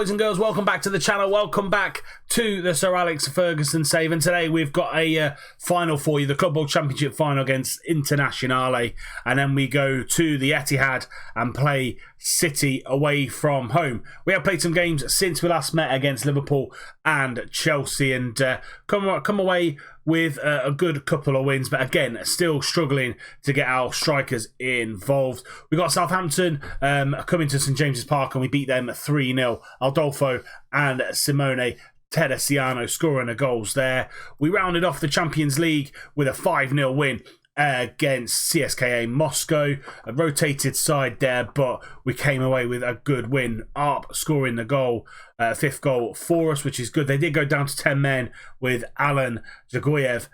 boys and girls, welcome back to the channel. Welcome back to the Sir Alex Ferguson save. And today we've got a final for you, the Club World Championship final against Internazionale. And then we go to the Etihad and play City away from home. We have played some games since we last met against Liverpool and Chelsea, and come away with a good couple of wins, but again, still struggling to get our strikers involved. We got Southampton coming to St James's Park, and we beat them 3-0. Adolfo and Simone Teresiano scoring the goals there. We rounded off the Champions League with a 5-0 win against CSKA Moscow. A rotated side there, but we came away with a good win. Arp scoring the goal, fifth goal for us, which is good. They did go down to 10 men with Alan Zagoyev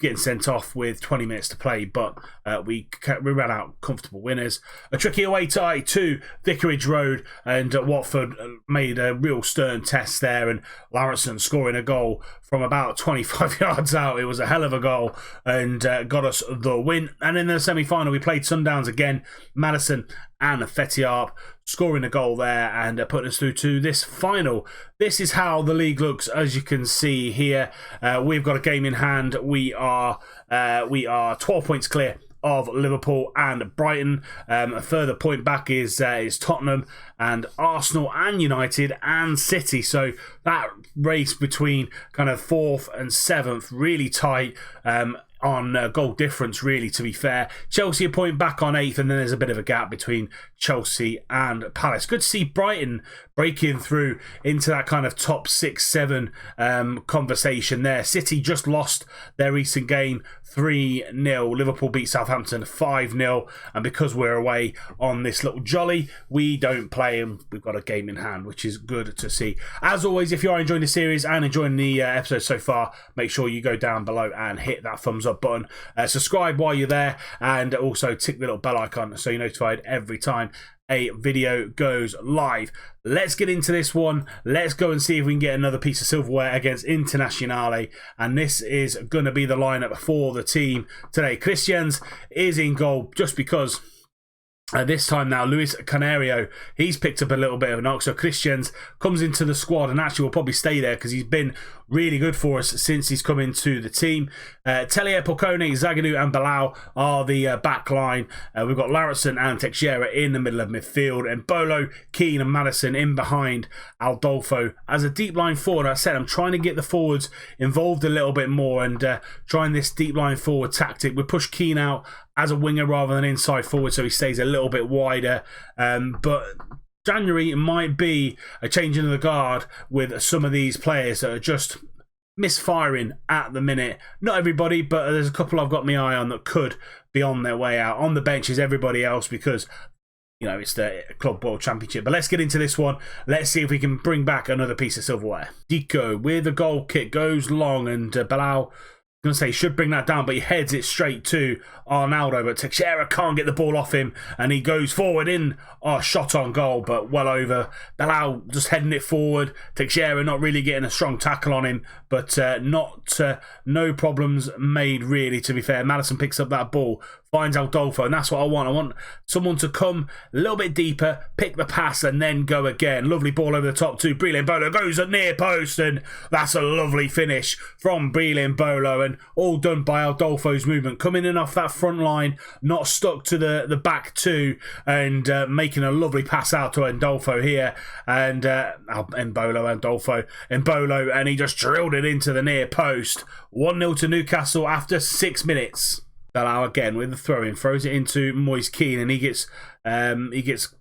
getting sent off with 20 minutes to play, but we ran out comfortable winners. A tricky away tie to Vicarage Road, and Watford made a real stern test there, and Larison scoring a goal from about 25 yards out. It was a hell of a goal and got us the win. And in the semi-final, we played Sundowns again. Madison and Fetiarp scoring a goal there and putting us through to this final. This is how the league looks, as you can see here. We've got a game in hand. We are 12 points clear of Liverpool and Brighton. A further point back is Tottenham and Arsenal and United and City. So that race between kind of 4th and 7th really tight. On goal difference, really, to be fair. Chelsea a point back on 8th, and then there's a bit of a gap between Chelsea and Palace. Good to see Brighton breaking through into that kind of top 6-7 conversation there. City just lost their recent game 3-0. Liverpool beat Southampton 5-0, and because we're away on this little jolly, we don't play, and we've got a game in hand, which is good to see. As always, if you are enjoying the series and enjoying the episode so far, make sure you go down below and hit that thumbs up button. Subscribe while you're there, and also tick the little bell icon so you're notified every time a video goes live. Let's get into this one. Let's go and see if we can get another piece of silverware against Internazionale. And this is going to be the lineup for the team today. Christians is in goal just because this time now, Luis Canario, he's picked up a little bit of a knock. So Christians comes into the squad and actually will probably stay there because he's been really good for us since he's come into the team. Tellier, Polcone, Zagadou and Bilal are the back line. We've got Larison and Teixeira in the middle of midfield, and Bolo, Keane and Madison in behind Adolfo as a deep line forward. I said I'm trying to get the forwards involved a little bit more and trying this deep line forward tactic. We push Keane out as a winger rather than inside forward, so he stays a little bit wider. But January might be a changing of the guard with some of these players that are just misfiring at the minute. Not everybody, but there's a couple I've got my eye on that could be on their way out. On the bench is everybody else because, you know, it's the Club World Championship. But let's get into this one. Let's see if we can bring back another piece of silverware. Dico with the goal kick goes long, and Bilal, I'm going to say, should bring that down, but he heads it straight to Arnaldo. But Teixeira can't get the ball off him, and he goes forward in a shot on goal, but well over. Bilal just heading it forward. Teixeira not really getting a strong tackle on him, but no problems made, really, to be fair. Madison picks up that ball, finds Adolfo, and that's what I want. I want someone to come a little bit deeper, pick the pass, and then go again. Lovely ball over the top to Brilliant Bolo. Goes at near post, and that's a lovely finish from Brilliant Bolo, and all done by Adolfo's movement. Coming in off that front line, not stuck to the back two, and making a lovely pass out to Adolfo here. And Adolfo, and he just drilled it into the near post. 1-0 to Newcastle after 6 minutes. Bilal again with the throw-in, throws it into Moise Keane, and he gets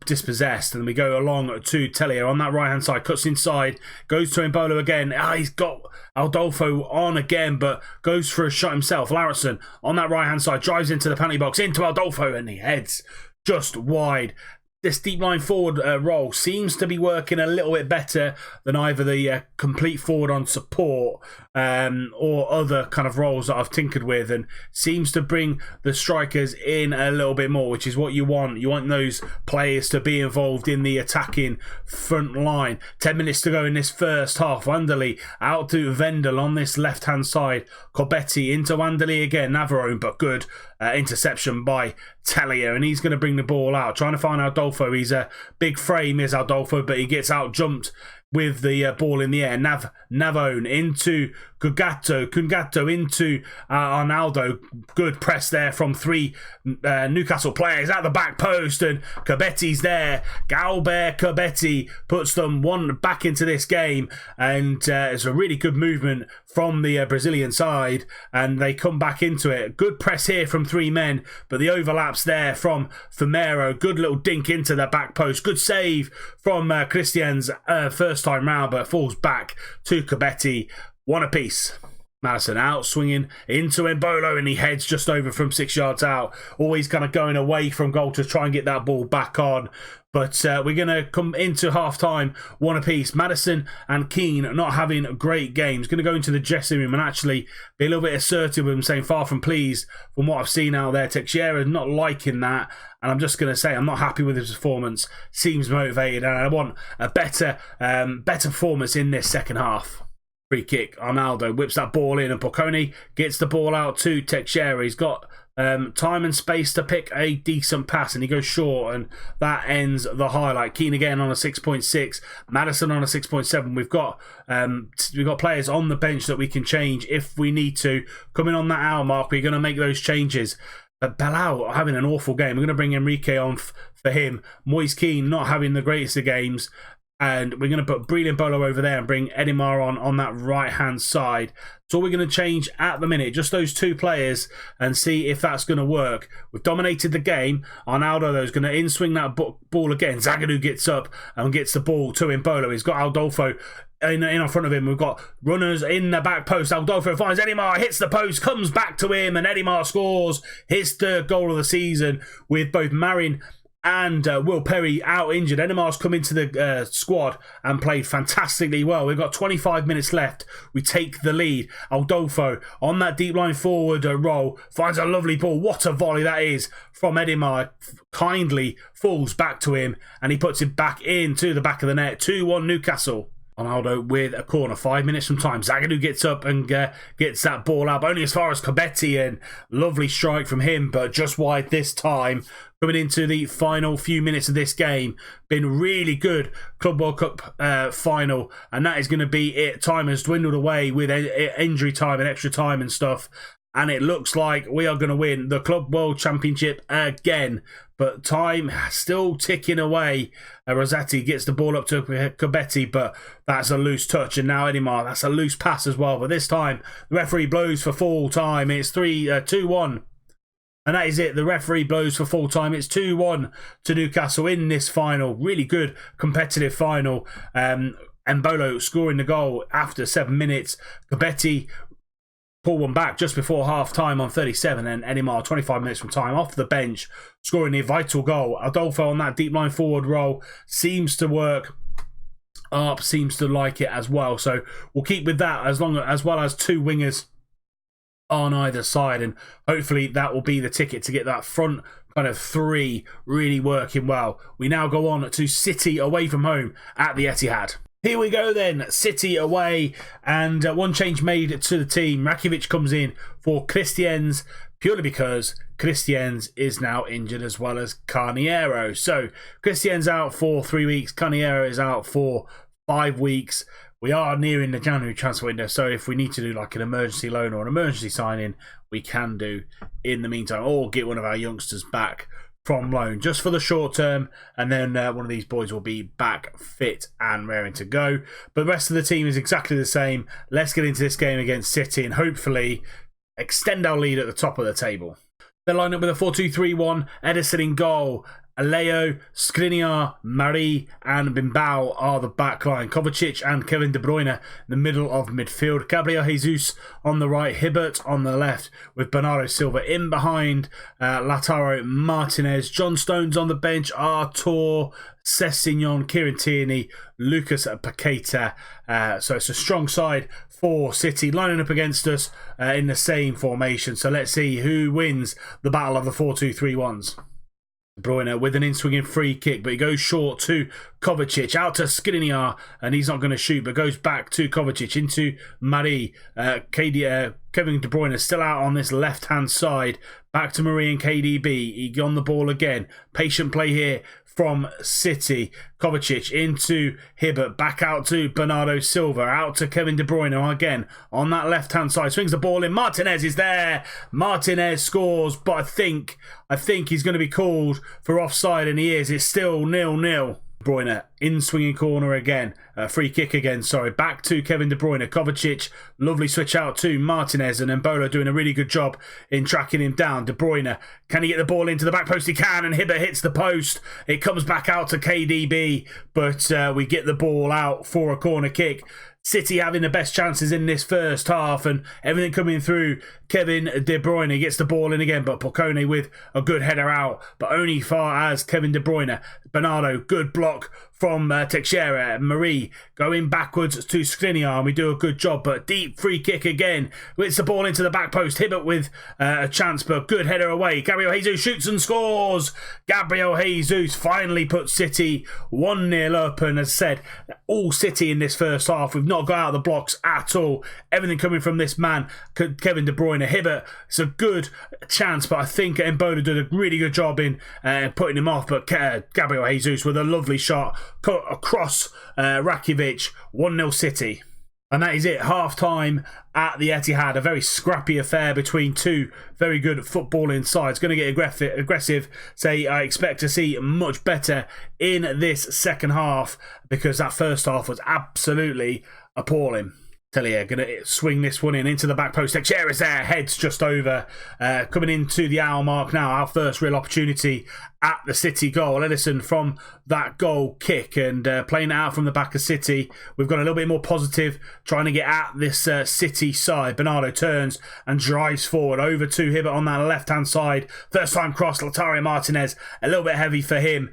dispossessed. And we go along to Tellier on that right-hand side, cuts inside, goes to Mbolo again. He's got Adolfo on again, but goes for a shot himself. Larison on that right-hand side, drives into the penalty box, into Adolfo, and he heads just wide. This deep line forward role seems to be working a little bit better than either the complete forward on support or other kind of roles that I've tinkered with, and seems to bring the strikers in a little bit more, which is what you want. You want those players to be involved in the attacking front line. 10 minutes to go in this first half. Wanderley out to Vendel on this left-hand side. Corbetti into Wanderley again. Navarone, but good interception by Tellier, and he's going to bring the ball out, trying to find Adolfo. He's a big frame, is Adolfo, but he gets out jumped with the ball in the air. Navone into Kungato into Arnaldo. Good press there from three Newcastle players at the back post, and Cabetti's there. Galbert Cabetti puts them one back into this game, and it's a really good movement from the Brazilian side, and they come back into it. Good press here from three men, but the overlaps there from Firmero. Good little dink into the back post. Good save from Christian's first time round, but falls back to Cabetti. One apiece. Madison out, swinging into Embolo, and he heads just over from 6 yards out. Always kind of going away from goal to try and get that ball back on. But we're going to come into half-time, one apiece. Madison and Keane not having great games. Going to go into the dressing room and actually be a little bit assertive with him, saying far from pleased from what I've seen out there. Teixeira not liking that. And I'm just going to say I'm not happy with his performance. Seems motivated, and I want a better performance in this second half. Free kick. Arnaldo whips that ball in, and Pocconi gets the ball out to Teixeira. He's got time and space to pick a decent pass, and he goes short, and that ends the highlight. Keane again on a 6.6, Madison on a 6.7. We've got players on the bench that we can change if we need to. Coming on that hour mark, we're going to make those changes. But Bilal having an awful game. We're going to bring Enrique on for him. Moise Keane not having the greatest of games. And we're going to put Breeden Bolo over there and bring Edimar on that right-hand side. That's all we're going to change at the minute. Just those two players, and see if that's going to work. We've dominated the game. Arnaldo, though, is going to in-swing that ball again. Zagadou gets up and gets the ball to Embolo. He's got Aldolfo in front of him. We've got runners in the back post. Aldolfo finds Edimar, hits the post, comes back to him, and Edimar scores his third goal of the season, with both Marin and Will Perry out injured. Edimar's come into the squad and played fantastically well. We've got 25 minutes left. We take the lead. Aldolfo on that deep line forward roll finds a lovely ball. What a volley that is from Edimar. Kindly falls back to him, and he puts it back into the back of the net. 2-1 Newcastle. Ronaldo with a corner, 5 minutes from time. Zagadou gets up and gets that ball up only as far as Cabetti, and lovely strike from him, but just wide this time. Coming into the final few minutes of this game, been really good Club World Cup final, and that is going to be it. Time has dwindled away with injury time and extra time and stuff, and it looks like we are going to win the Club World Championship again. But time still ticking away. Rossetti gets the ball up to Cabetti, but that's a loose touch. And now Edimar, that's a loose pass as well. But this time, the referee blows for full time. It's 2-1. And that is it. The referee blows for full time. It's 2-1 to Newcastle in this final. Really good competitive final. Embolo scoring the goal after 7 minutes. Cabetti pull one back just before half time on 37, and Edimar 25 minutes from time off the bench scoring the vital goal. Adolfo on that deep line forward roll seems to work. Arp seems to like it as well, so we'll keep with that as well as two wingers on either side, and hopefully that will be the ticket to get that front kind of three really working well. We now go on to City away from home at the Etihad. Here we go then, City away, and one change made to the team. Rakitic comes in for Christians, purely because Christians is now injured as well as Carniero. So Christians out for 3 weeks, Carniero is out for 5 weeks. We are nearing the January transfer window, so if we need to do like an emergency loan or an emergency signing, we can do in the meantime, or get one of our youngsters back from loan just for the short term, and then one of these boys will be back fit and raring to go. But the rest of the team is exactly the same. Let's get into this game against City and hopefully extend our lead at the top of the table. They're lined up with a 4-2-3-1. Edison in goal. Aleo, Skriniar, Marie and Bimbao are the back line. Kovacic and Kevin De Bruyne in the middle of midfield. Gabriel Jesus on the right, Hibbert on the left, with Bernardo Silva in behind, Lautaro Martinez. John Stones on the bench, Artur, Sessegnon, Kieran Tierney, Lucas Paqueta. So it's a strong side for City lining up against us in the same formation. So let's see who wins the battle of the 4-2-3-1s. De Bruyne with an in-swinging free kick, but he goes short to Kovacic, out to Skriniar, and he's not going to shoot, but goes back to Kovacic, into Marie. Kevin De Bruyne is still out on this left-hand side, back to Marie and KDB. He on the ball again. Patient play here from City. Kovacic into Hibbert, back out to Bernardo Silva, out to Kevin De Bruyne again on that left-hand side. Swings the ball in. Martinez is there. Martinez scores, but I think he's going to be called for offside, and he is. It's still 0-0. De Bruyne in swinging corner again. Free kick again, sorry. Back to Kevin De Bruyne. Kovacic, lovely switch out to Martinez, and Embolo doing a really good job in tracking him down. De Bruyne, can he get the ball into the back post? He can, and Hibbert hits the post. It comes back out to KDB, but we get the ball out for a corner kick. City having the best chances in this first half, and everything coming through Kevin De Bruyne. Gets the ball in again, but Pocone with a good header out, but only far as Kevin De Bruyne. Bernardo, good block from Teixeira. Marie going backwards to Skriniar, and we do a good job, but deep free kick again. It's the ball into the back post. Hibbert with a chance, but good header away. Gabriel Jesus shoots and scores. Gabriel Jesus finally puts City 1-0 up, and as I said, all City in this first half. We've not got out of the blocks at all. Everything coming from this man, Kevin De Bruyne. Hibbert, it's a good chance, but I think Embolo did a really good job in putting him off, but Gabriel Jesus with a lovely shot cut across Rakitic. 1-0 City. And that is it. Half-time at the Etihad. A very scrappy affair between two very good footballing sides. Going to get aggressive. I expect to see much better in this second half, because that first half was absolutely appalling. Tellier going to swing this one in into the back post. Teixeira is there, heads just over. Coming into the hour mark now, our first real opportunity at the City goal. Edison from that goal kick, and playing it out from the back of City. We've got a little bit more positive, trying to get at this City side. Bernardo turns and drives forward over to Hibbert on that left-hand side. First time cross, Lautaro Martinez, a little bit heavy for him.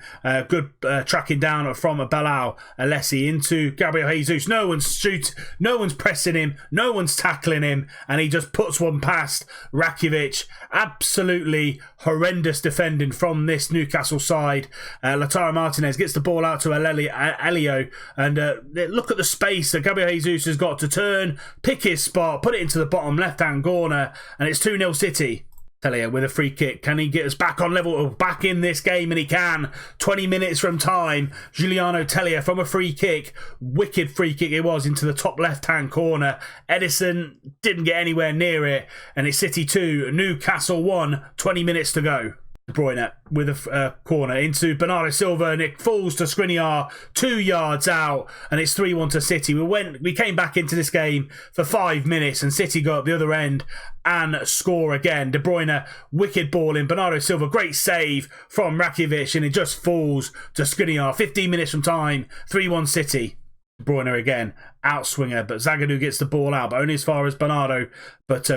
Good tracking down from Bilal Alessi into Gabriel Jesus. No one's pressing him, no one's tackling him, and he just puts one past Rakitic. Absolutely horrendous defending from this Newcastle side. Lautaro Martinez gets the ball out to Elio, and look at the space that Gabriel Jesus has got to turn, pick his spot, put it into the bottom left-hand corner, and it's 2-0 City. Tellier with a free kick. Can he get us back on level, back in this game? And he can. 20 minutes from time. Giuliano Tellier from a free kick. Wicked free kick it was into the top left-hand corner. Edison didn't get anywhere near it. And it's City 2, Newcastle 1, 20 minutes to go. De Bruyne with a corner into Bernardo Silva, and it falls to Skriniar 2 yards out, and it's 3-1 to City. We came back into this game for 5 minutes, and City got up the other end and score again. De Bruyne, wicked ball in. Bernardo Silva, great save from Rakitic, and it just falls to Skriniar. 15 minutes from time, 3-1 City. De Bruyne again, outswinger, but Zagadou gets the ball out, but only as far as Bernardo. But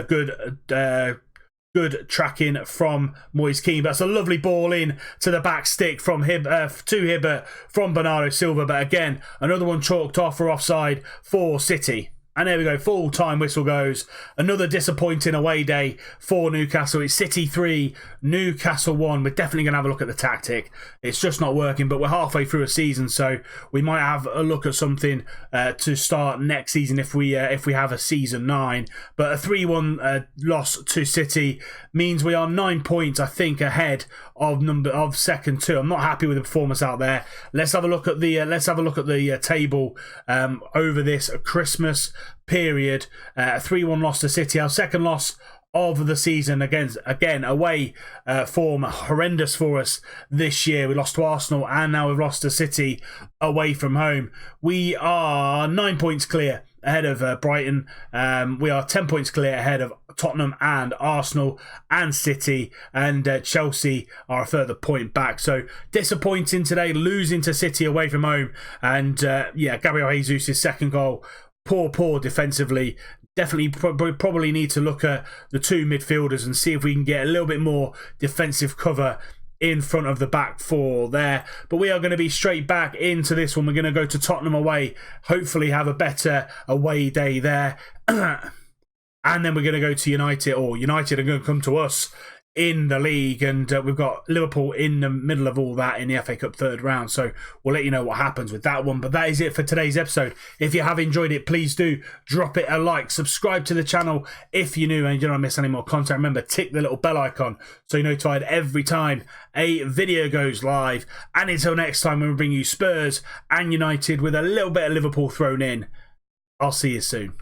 good tracking from Moise Keane. That's a lovely ball in to the back stick from Hibbert from Bernardo Silva. But again, another one chalked off for offside for City. And there we go, full time whistle goes. Another disappointing away day for Newcastle. It's City 3, Newcastle 1. We're definitely going to have a look at the tactic. It's just not working, but we're halfway through a season, so we might have a look at something to start next season if we have a season 9. But a 3-1 loss to City means we are 9 points, I think, ahead of second 2. I'm not happy with the performance out there. Let's have a look at the table over this Christmas period. 3-1 loss to City, our second loss of the season. Again away form horrendous for us this year. We lost to Arsenal, and now we've lost to City away from home. We are 9 points clear ahead of Brighton. We are 10 points clear ahead of Tottenham and Arsenal and City, and Chelsea are a further point back. So disappointing today, losing to City away from home. And Gabriel Jesus' second goal, poor defensively. Definitely probably need to look at the two midfielders and see if we can get a little bit more defensive cover in front of the back four there. But we are going to be straight back into this one. We're going to go to Tottenham away, hopefully have a better away day there. And then we're going to go to United, or United are going to come to us in the league, and we've got Liverpool in the middle of all that in the FA Cup third round, so we'll let you know what happens with that one. But that is it for today's episode. If you have enjoyed it, please do drop it a like, subscribe to the channel if you're new and you don't want to miss any more content. Remember, tick the little bell icon so you're notified every time a video goes live. And until next time, when we bring you Spurs and United with a little bit of Liverpool thrown in, I'll see you soon.